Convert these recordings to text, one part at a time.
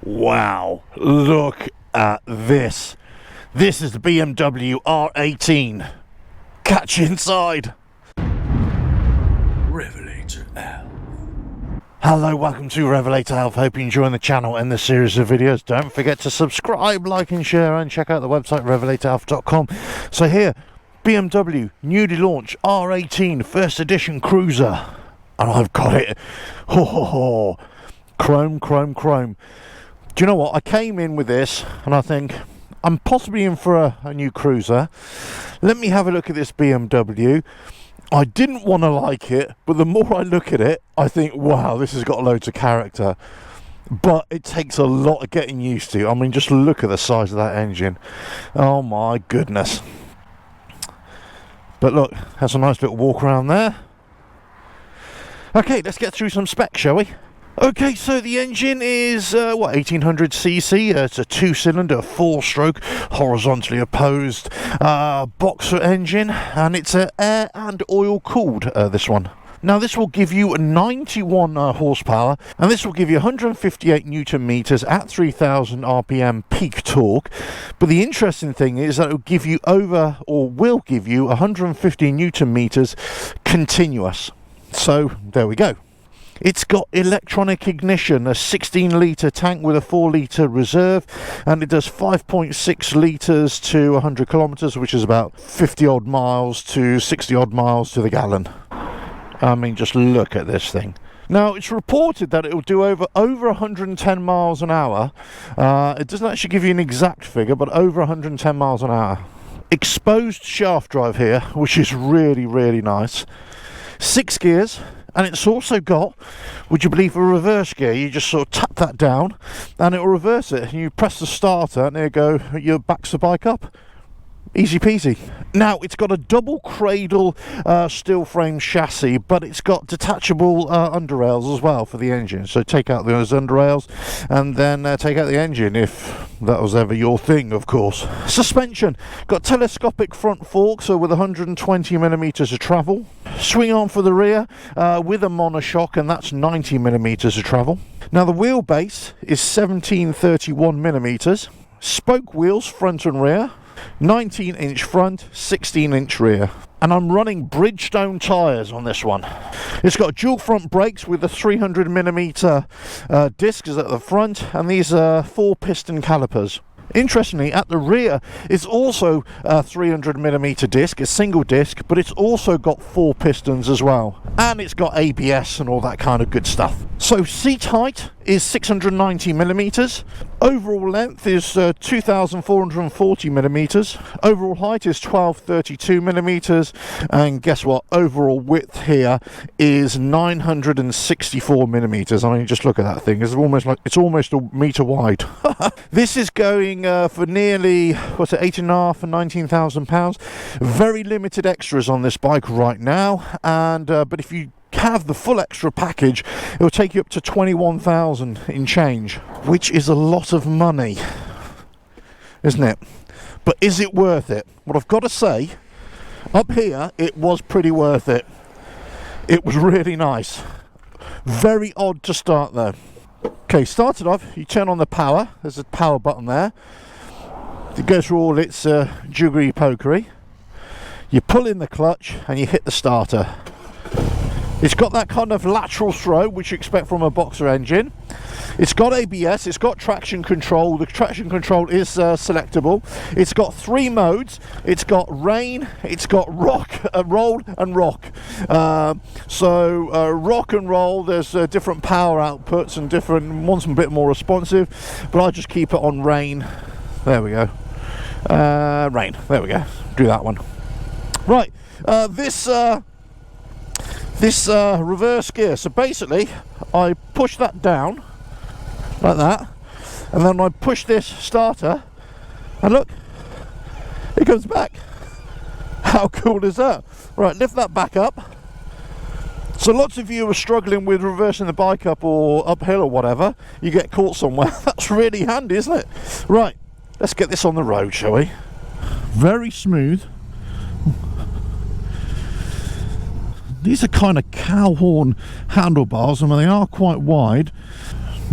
Wow, look at this. This is the BMW R18. Catch inside. RevelatorAlf. Hello, welcome to RevelatorAlf. Hope you're enjoying the channel and the series of videos. Don't forget to subscribe, like and share, and check out the website RevelatorAlf.com. So here, BMW newly launched R18 first edition cruiser. And I've got it. Oh, chrome. Do you know what? I came in with this and I think I'm possibly in for a new cruiser. Let me have a look at this BMW. I didn't want to like it, but the more I look at it, I think, wow, this has got loads of character. But it takes a lot of getting used to. I mean, just look at the size of that engine. Oh my goodness. But look, has a nice little walk around there. Okay, let's get through some specs, shall we? Okay, so the engine is, 1800cc. It's a 2-cylinder, 4-stroke, horizontally opposed boxer engine. And it's air and oil cooled, this one. Now, this will give you 91 horsepower. And this will give you 158 newton meters at 3000 RPM peak torque. But the interesting thing is that it will give you will give you 150 newton meters continuous. So, there we go. It's got electronic ignition, a 16-litre tank with a 4-litre reserve, and it does 5.6 litres to 100 kilometres, which is about 50-odd miles to 60-odd miles to the gallon. I mean, just look at this thing. Now, it's reported that it will do over 110 miles an hour. It doesn't actually give you an exact figure, but over 110 miles an hour. Exposed shaft drive here, which is really, really nice. 6 gears. And it's also got, would you believe, a reverse gear. You just sort of tap that down and it will reverse it. And you press the starter and there you go, you backs the bike up. Easy peasy. Now, it's got a double cradle steel frame chassis, but it's got detachable underrails as well for the engine. So take out those underrails and then take out the engine, if that was ever your thing, of course. Suspension. Got telescopic front forks, so with 120 millimeters of travel. Swing arm for the rear with a monoshock, and that's 90 millimeters of travel. Now, the wheelbase is 1731 millimeters. Spoke wheels front and rear. 19-inch front, 16-inch rear. And I'm running Bridgestone tyres on this one. It's got dual front brakes with a 300mm discs at the front, and these are 4-piston calipers. Interestingly, at the rear, it's also a 300mm disc, a single disc, but it's also got 4 pistons as well. And it's got ABS and all that kind of good stuff. So seat height is 690mm. Overall length is 2,440mm. Overall height is 1232mm. And guess what? Overall width here is 964mm. I mean, just look at that thing. It's almost a meter wide. This is going for nearly, £18,500 and £19,000. Very limited extras on this bike right now. And but if you have the full extra package, it will take you up to 21,000 in change, which is a lot of money, isn't it? But is it worth it? What I've got to say, up here it was pretty worth it. It was really nice. Very odd to start though. Okay, started off, you turn on the power. There's a power button there. It goes through all its jiggery pokery. You pull in the clutch and you hit the starter. It's got that kind of lateral throw which you expect from a boxer engine. It's got ABS, it's got traction control. The traction control is selectable. It's got 3 modes. It's got rain, it's got rock, roll and rock. Rock and roll, there's different power outputs and different, one's a bit more responsive, but I just keep it on rain. There we go. Rain, there we go. Do that one. Right, this reverse gear, so basically I push that down like that, and then I push this starter and look, it comes back. How cool is that? Right, lift that back up. So lots of you are struggling with reversing the bike up or uphill or whatever, you get caught somewhere. That's really handy, isn't it? Right, let's get this on the road, shall we? Very smooth. These are kind of cow horn handlebars. I mean, they are quite wide.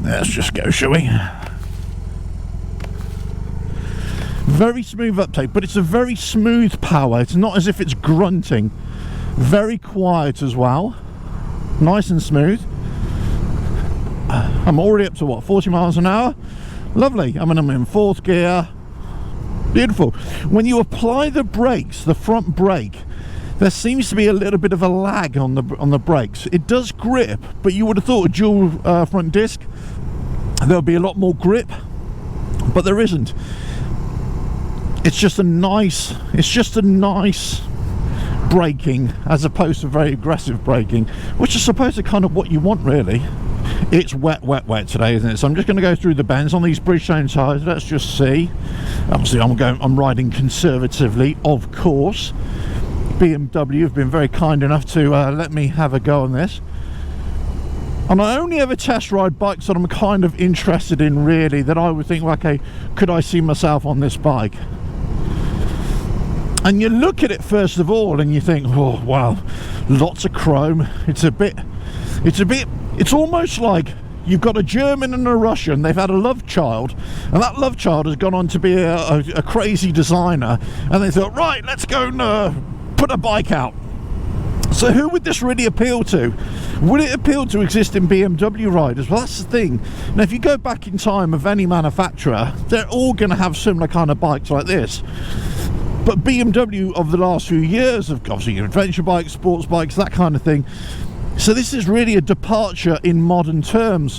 Let's just go, shall we? Very smooth uptake, but it's a very smooth power. It's not as if it's grunting. Very quiet as well. Nice and smooth. I'm already up to what, 40 miles an hour? Lovely. I mean, I'm in 4th gear. Beautiful. When you apply the brakes, the front brake, there seems to be a little bit of a lag on the brakes. It does grip, but you would have thought a dual front disc, there'll be a lot more grip, but there isn't. It's just a nice braking as opposed to very aggressive braking, which I suppose is kind of what you want, really. It's wet today, isn't it? So I'm just going to go through the bends on these Bridgestone tyres. Let's just see. Obviously I'm riding conservatively, of course. BMW have been very kind enough to let me have a go on this, and I only ever test ride bikes that I'm kind of interested in, really, that I would think, well, okay, could I see myself on this bike? And you look at it first of all and you think, oh wow, lots of chrome. It's almost like you've got a German and a Russian. They've had a love child, and that love child has gone on to be a crazy designer, and they thought, right, let's go and put a bike out. So who would this really appeal to? Would it appeal to existing BMW riders? Well, that's the thing. Now, if you go back in time of any manufacturer, they're all going to have similar kind of bikes like this. But BMW of the last few years have obviously adventure bikes, sports bikes, that kind of thing. So this is really a departure in modern times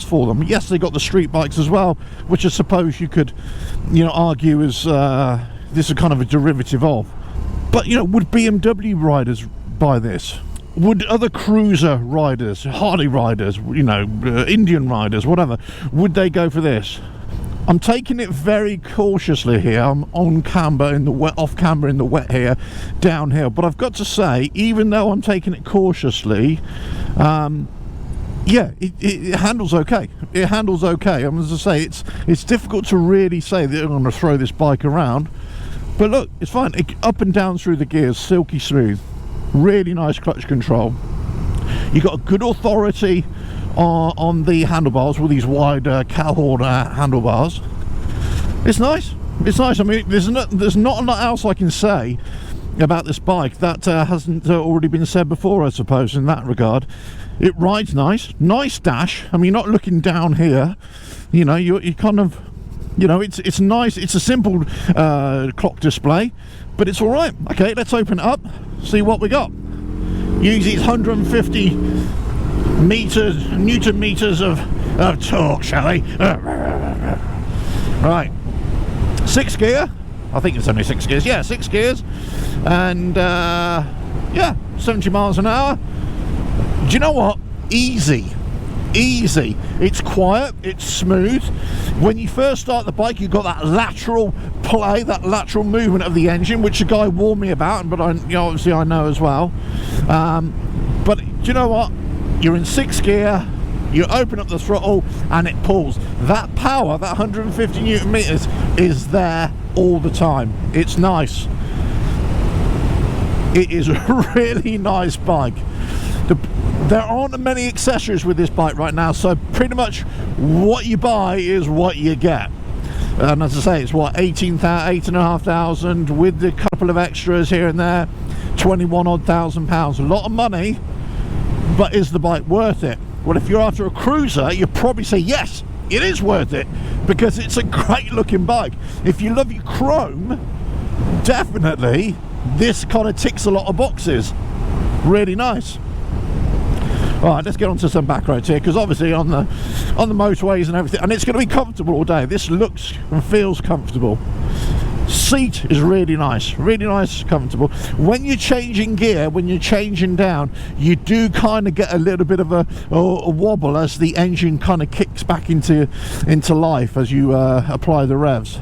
for them. Yes, they got the street bikes as well, which I suppose you could, argue is this is kind of a derivative of. But would BMW riders buy this? Would other cruiser riders, Harley riders, Indian riders, whatever, would they go for this? I'm taking it very cautiously here. I'm on camber in the wet, off camber in the wet here, downhill. But I've got to say, even though I'm taking it cautiously, yeah, it handles okay. It handles okay. As I say, it's difficult to really say that I'm going to throw this bike around. But look, it's fine. Up and down through the gears, silky smooth. Really nice clutch control. You got a good authority on the handlebars with these wide Calhorn handlebars. It's nice. It's nice. I mean, there's not a lot else I can say about this bike that hasn't already been said before, I suppose, in that regard. It rides nice. Nice dash. I mean, you're not looking down here. You kind of, it's nice. It's a simple clock display, but it's all right. Okay, let's open it up, see what we got. Use these 150 newton meters of torque, shall we? Right, 6 gear. I think it's only 6 gears. Yeah, 6 gears, and yeah, 70 miles an hour. Do you know what? Easy. It's quiet, it's smooth. When you first start the bike, you've got that lateral play, that lateral movement of the engine, which a guy warned me about, but obviously I know as well. But do you know what? You're in 6th gear, you open up the throttle and it pulls. That power, that 150 newton meters, is there all the time. It's nice. It is a really nice bike. There aren't many accessories with this bike right now, so pretty much what you buy is what you get. And as I say, it's what, 8,500 with a couple of extras here and there, 21 odd thousand pounds. A lot of money, but is the bike worth it? Well, if you're after a cruiser, you'd probably say yes, it is worth it, because it's a great looking bike. If you love your chrome, definitely this kind of ticks a lot of boxes. Really nice. Alright, let's get on to some back roads here, because obviously on the motorways and everything, and it's going to be comfortable all day. This looks and feels comfortable. Seat is really nice, comfortable. When you're changing gear, when you're changing down, you do kind of get a little bit of a wobble as the engine kind of kicks back into life as you apply the revs.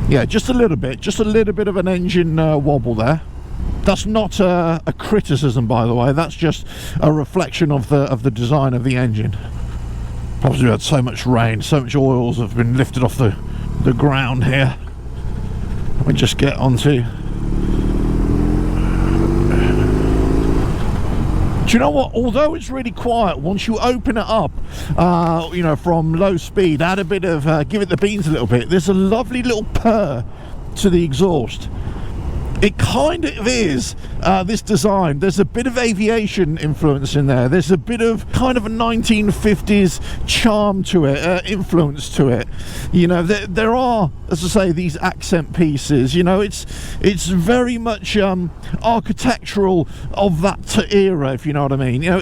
Yeah, just a little bit of an engine wobble there. That's not a criticism, by the way. That's just a reflection of the design of the engine. Probably had so much rain, so much oils have been lifted off the ground here. We just get onto Do you know what? Although it's really quiet, once you open it up, you know, from low speed, add a bit of, give it the beans a little bit, there's a lovely little purr to the exhaust. It kind of is, this design, there's a bit of aviation influence in there. There's a bit of kind of a 1950s charm to it, influence to it. You know, there are, as I say, these accent pieces. You know, it's very much architectural of that era, if you know what I mean. You know,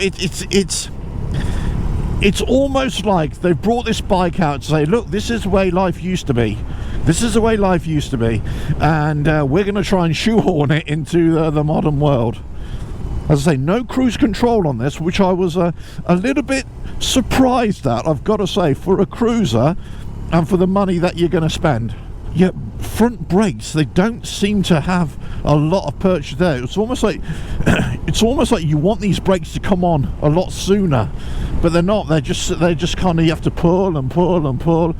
it's almost like they've brought this bike out to say, look, this is the way life used to be. This is the way life used to be, and we're going to try and shoehorn it into the modern world. As I say, no cruise control on this, which I was a little bit surprised at, I've got to say, for a cruiser and for the money that you're going to spend. Yet front brakes, they don't seem to have a lot of purchase there. It's almost like you want these brakes to come on a lot sooner, but they're not. They're just kind of, you have to pull and pull and pull.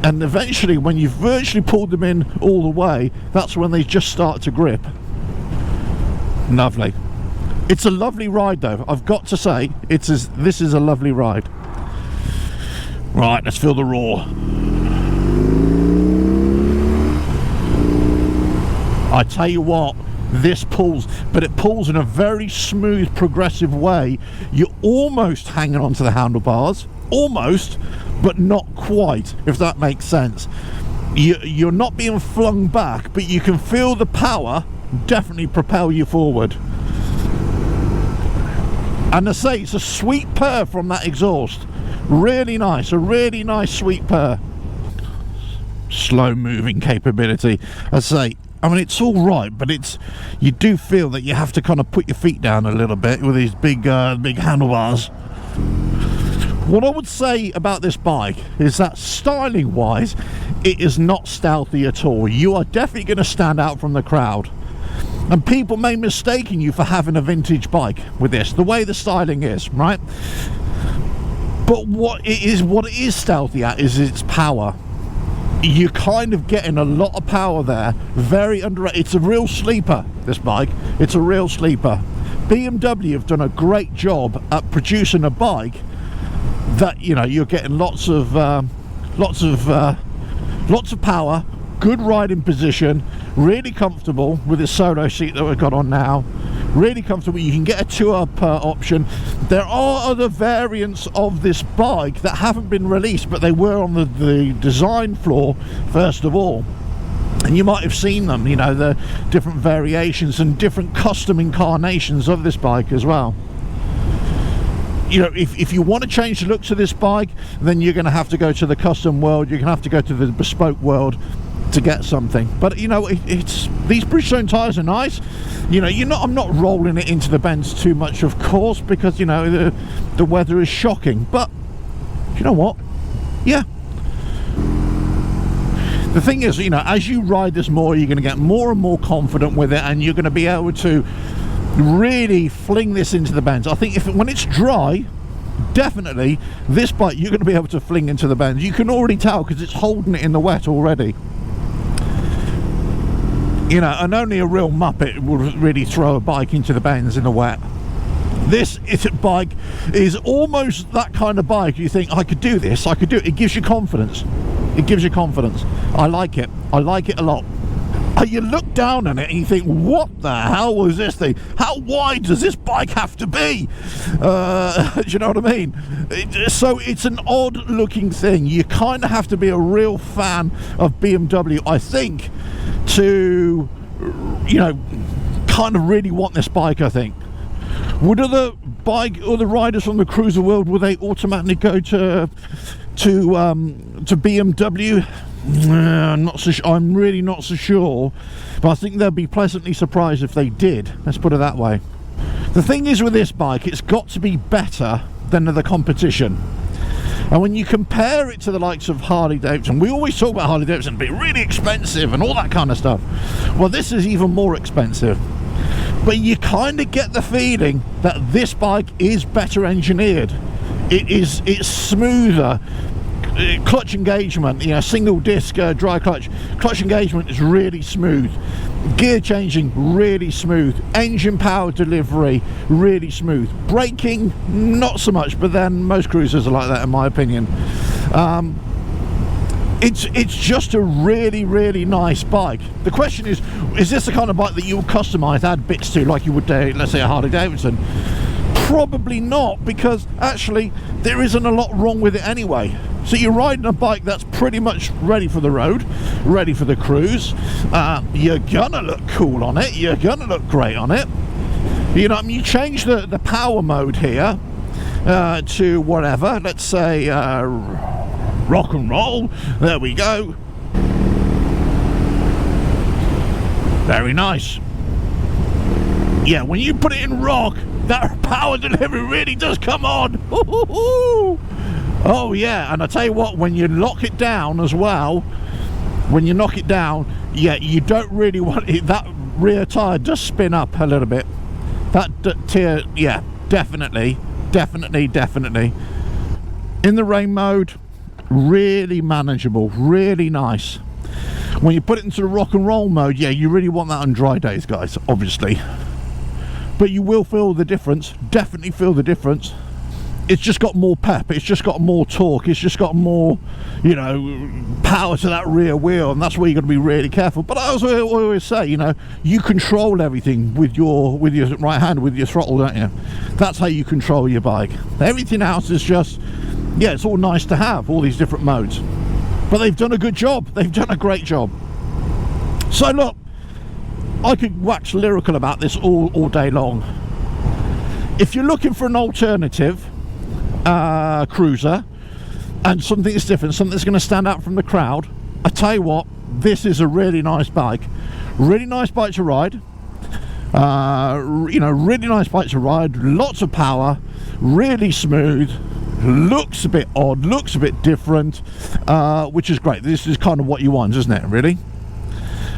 And eventually, when you've virtually pulled them in all the way, that's when they just start to grip. Lovely. It's a lovely ride, though. I've got to say, this is a lovely ride. Right, let's feel the roar. I tell you what, this pulls, but it pulls in a very smooth, progressive way. You're almost hanging onto the handlebars. Almost, but not quite, if that makes sense. You're not being flung back, but you can feel the power definitely propel you forward. And I say, it's a sweet purr from that exhaust. Really nice, a really nice sweet purr. Slow moving capability. I say, I mean, it's all right, but you do feel that you have to kind of put your feet down a little bit with these big handlebars. What I would say about this bike is that styling wise, it is not stealthy at all. You are definitely going to stand out from the crowd, and people may mistake you for having a vintage bike with this, the way the styling is, right? But what it is stealthy at is its power. You're kind of getting a lot of power there. Very underrated. It's a real sleeper, this bike. It's a real sleeper. BMW have done a great job at producing a bike that, you know, you're getting lots of power, good riding position, really comfortable with this solo seat that we've got on now. Really comfortable. You can get a 2-up option. There are other variants of this bike that haven't been released, but they were on the design floor first of all, and you might have seen them, you know, the different variations and different custom incarnations of this bike as well. You know, if you want to change the looks of this bike, then you're going to have to go to the custom world. You're going to have to go to the bespoke world to get something. But you know, it's these Bridgestone tyres are nice. You know, I'm not rolling it into the bends too much, of course, because, you know, the weather is shocking. But you know what? Yeah. The thing is, you know, as you ride this more, you're going to get more and more confident with it, and you're going to be able to really fling this into the bends. I think when it's dry, definitely this bike you're going to be able to fling into the bends. You can already tell because it's holding it in the wet already. You know, and only a real muppet would really throw a bike into the bends in the wet. This bike is almost that kind of bike. You think, I could do this, I could do it. It gives you confidence. It gives you confidence. I like it. I like it a lot. You look down on it and you think, what the hell was this thing? How wide does this bike have to be? Do you know what I mean? So it's an odd looking thing. You kind of have to be a real fan of BMW, I think, to, you know, kind of really want this bike, I think. Would other riders from the cruiser world, would they automatically go to BMW? I'm really not so sure, but I think they'll be pleasantly surprised if they did. Let's put it that way. The thing is with this bike, it's got to be better than the competition. And when you compare it to the likes of Harley Davidson, we always talk about Harley Davidson being really expensive and all that kind of stuff. Well, this is even more expensive. But you kind of get the feeling that this bike is better engineered. It's smoother. Clutch engagement, you know, single disc dry clutch engagement is really smooth. Gear changing, really smooth. Engine power delivery, really smooth. Braking, not so much, but then most cruisers are like that in my opinion. It's just a really, really nice bike. The question is this the kind of bike that you would customise, add bits to, like you would, let's say, a Harley Davidson? Probably not, because actually there isn't a lot wrong with it anyway. So you're riding a bike that's pretty much ready for the road, ready for the cruise. You're gonna look cool on it, you're gonna look great on it. You know, I mean, you change the power mode here to whatever, let's say rock and roll. There we go. Very nice. Yeah, when you put it in rock, that power delivery really does come on. Oh yeah, and I tell you what, when you lock it down as well, when you knock it down, yeah, you don't really want it. That rear tyre does spin up a little bit. That tier, yeah, definitely. In the rain mode, really manageable, really nice. When you put it into the rock and roll mode, yeah, you really want that on dry days, guys, obviously. But you will feel the difference, definitely feel the difference. It's just got more pep, it's just got more torque, it's just got more, you know, power to that rear wheel, and that's where you've got to be really careful. But I always say, you know, you control everything with your right hand, with your throttle, don't you? That's how you control your bike. Everything else is just, yeah, it's all nice to have, all these different modes. But they've done a good job, they've done a great job. So look, I could wax lyrical about this all day long. If you're looking for an alternative cruiser and something that's different, something that's going to stand out from the crowd, I tell you what, this is a really nice bike. Really nice bike to ride. You know, really nice bike to ride. Lots of power, really smooth. Looks a bit odd, looks a bit different, which is great. This is kind of what you want, isn't it, really?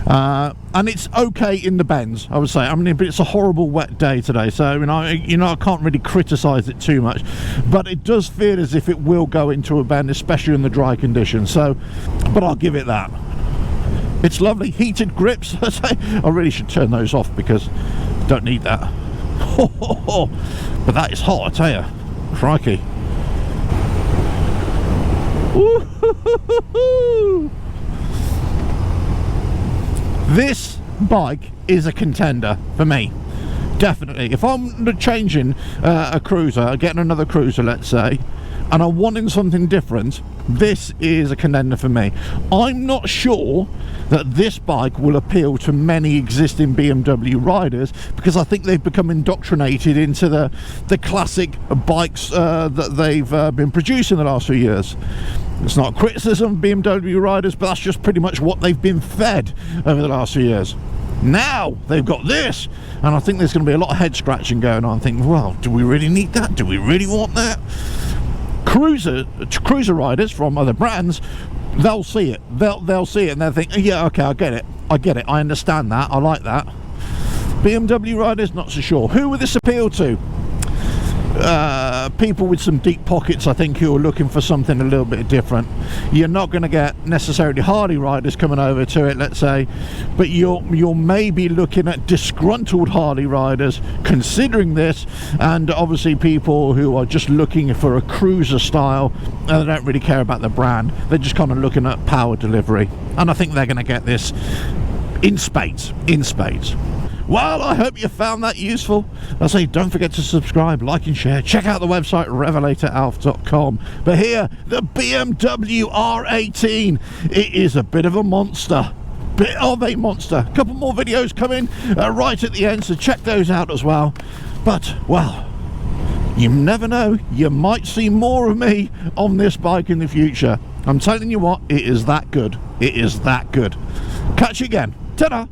And it's okay in the bends, I would say. I mean, but it's a horrible wet day today, so you know, I can't really criticize it too much, but it does feel as if it will go into a bend, especially in the dry conditions. So, but I'll give it that. It's lovely. Heated grips. I really should turn those off because I don't need that. But that is hot, I tell you. Crikey. This bike is a contender for me, definitely. If I'm changing a cruiser, getting another cruiser, let's say, and I'm wanting something different, this is a contender for me. I'm not sure that this bike will appeal to many existing BMW riders, because I think they've become indoctrinated into the classic bikes that they've been producing the last few years. It's not a criticism of BMW riders, but that's just pretty much what they've been fed over the last few years. Now they've got this, and I think there's going to be a lot of head scratching going on. Thinking, well, do we really need that? Do we really want that? Cruiser riders from other brands, they'll see it. They'll see it, and they'll think, yeah, okay, I get it. I understand that. I like that. BMW riders, not so sure. Who would this appeal to? People with some deep pockets, I think, who are looking for something a little bit different. You're not going to get necessarily Harley riders coming over to it, let's say, but you're maybe looking at disgruntled Harley riders considering this, and obviously people who are just looking for a cruiser style and they don't really care about the brand. They're just kind of looking at power delivery, and I think they're going to get this in spades. Well, I hope you found that useful. I say, don't forget to subscribe, like and share. Check out the website, RevelatorAlf.com. But here, the BMW R18. It is a bit of a monster. Bit of a monster. A couple more videos coming right at the end, so check those out as well. But, well, you never know. You might see more of me on this bike in the future. I'm telling you what, it is that good. It is that good. Catch you again. Ta-da!